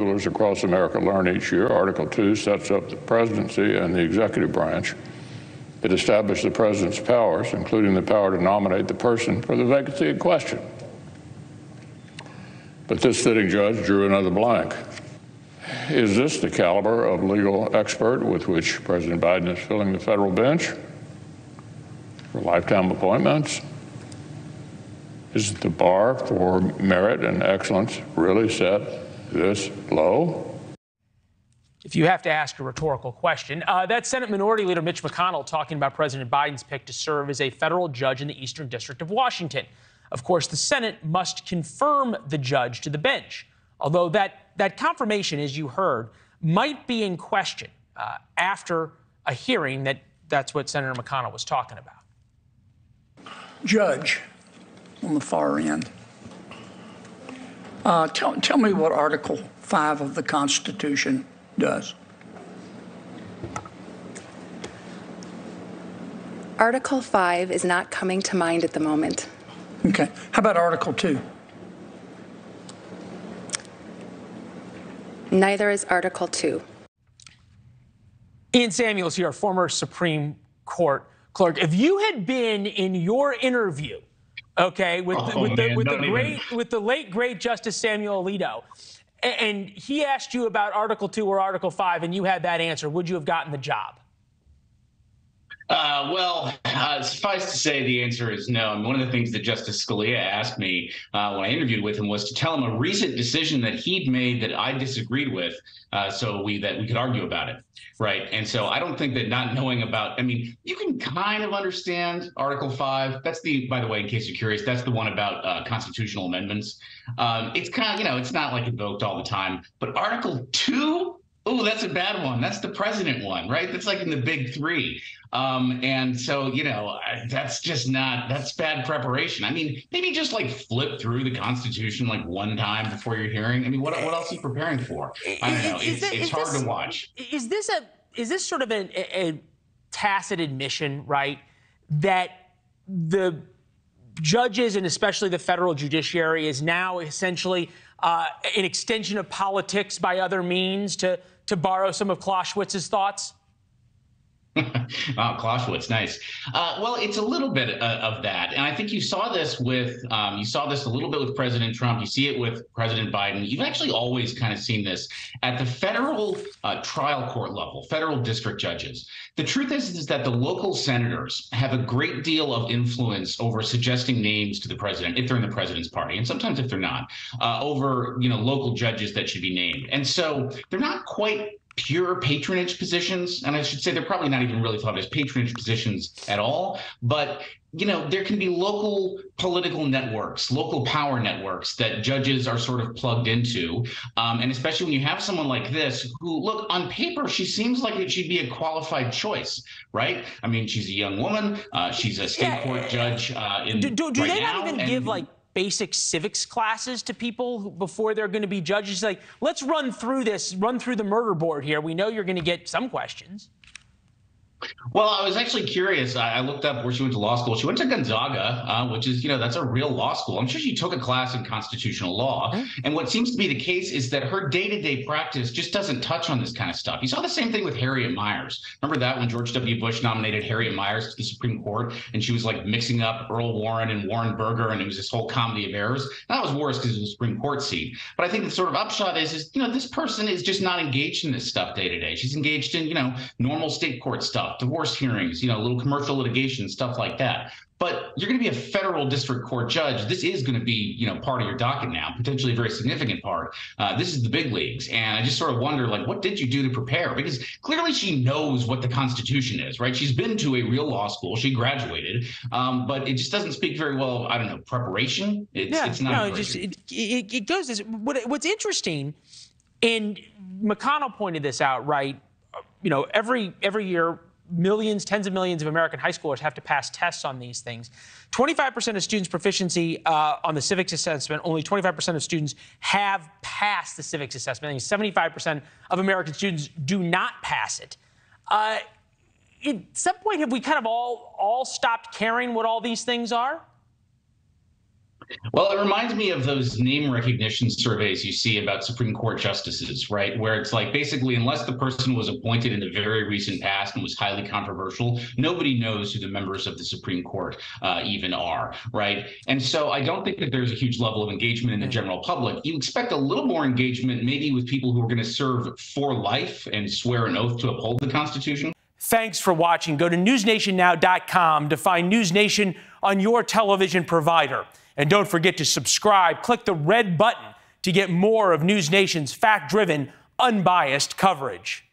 Schools across America learn each year. Article 2 sets up the presidency and the executive branch. It established the president's powers, including the power to nominate the person for the vacancy in question. But this sitting judge drew another blank. Is this the caliber of legal expert with which President Biden is filling the federal bench for lifetime appointments? Is the bar for merit and excellence really set this low? If you have to ask a rhetorical question, that's Senate Minority Leader Mitch McConnell talking about President Biden's pick to serve as a federal judge in the Eastern District of Washington. Of course, the Senate must confirm the judge to the bench, although that confirmation, as you heard, might be in question after a hearing that's what Senator McConnell was talking about. Judge on the far end. Tell me what Article 5 of the Constitution does. Article 5 is not coming to mind at the moment. Okay. How about Article 2? Neither is Article 2. Ian Samuels here, former Supreme Court clerk. If you had been in your interview, okay, with the late great Justice Samuel Alito, and he asked you about Article 2 or Article 5, and you had that answer, would you have gotten the job? Suffice to say, the answer is no. I mean, one of the things that Justice Scalia asked me when I interviewed with him was to tell him a recent decision that he'd made that I disagreed with, so we could argue about it, right? And so I don't think that not knowing about, I mean, you can kind of understand Article 5. That's by the way, in case you're curious, that's the one about constitutional amendments. It's kind of, it's not like invoked all the time, but Article 2. Oh, that's a bad one. That's the president one, right? That's like in the big three. And so, that's bad preparation. I mean, maybe just like flip through the Constitution like one time before your hearing. I mean, what else are you preparing for? I don't know. It's hard to watch. Is this sort of a tacit admission, right, that the judges and especially the federal judiciary is now essentially an extension of politics by other means, to borrow some of Clausewitz's thoughts? Wow, Clausewitz, nice. Well, it's a little bit of that, and I think you saw this a little bit with President Trump. You see it with President Biden. You've actually always kind of seen this at the federal trial court level, federal district judges. The truth is that the local senators have a great deal of influence over suggesting names to the president if they're in the president's party, and sometimes if they're not, over local judges that should be named. And so they're not quite pure patronage positions, and I should say they're probably not even really thought of as patronage positions at all, but there can be local political networks, local power networks that judges are sort of plugged into, and especially when you have someone like this who, look, on paper, she seems like she'd be a qualified choice, right? I mean, she's a young woman, she's a state court judge do they not even give like basic civics classes to people before they're going to be judges? Like, let's run through the murder board here. We know you're going to get some questions. Well, I was actually curious. I looked up where she went to law school. She went to Gonzaga, which is, that's a real law school. I'm sure she took a class in constitutional law. And what seems to be the case is that her day-to-day practice just doesn't touch on this kind of stuff. You saw the same thing with Harriet Miers. Remember that when George W. Bush nominated Harriet Miers to the Supreme Court, and she was like mixing up Earl Warren and Warren Burger, and it was this whole comedy of errors. And that was worse because it was a Supreme Court seat. But I think the sort of upshot is this person is just not engaged in this stuff day-to-day. She's engaged in, normal state court stuff, divorce hearings, little commercial litigation, stuff like that. But you're going to be a federal district court judge. This is going to be, part of your docket now, potentially a very significant part. This is the big leagues. And I just sort of wonder, what did you do to prepare? Because clearly she knows what the Constitution is, right? She's been to a real law school. She graduated. But it just doesn't speak very well, I don't know, preparation. It's not. No, it goes this. What's interesting, and McConnell pointed this out, right? Every year, tens of millions of American high schoolers have to pass tests on these things. 25% of students' proficiency on the civics assessment, only 25% of students have passed the civics assessment. I mean, 75% of American students do not pass it. At some point, have we kind of all stopped caring what all these things are? Well, it reminds me of those name recognition surveys you see about Supreme Court justices, right? Where it's like basically, unless the person was appointed in the very recent past and was highly controversial, nobody knows who the members of the Supreme Court even are, right? And so I don't think that there's a huge level of engagement in the general public. You expect a little more engagement maybe with people who are going to serve for life and swear an oath to uphold the Constitution. Thanks for watching. Go to newsnationnow.com to find NewsNation on your television provider. And don't forget to subscribe. Click the red button to get more of NewsNation's fact-driven, unbiased coverage.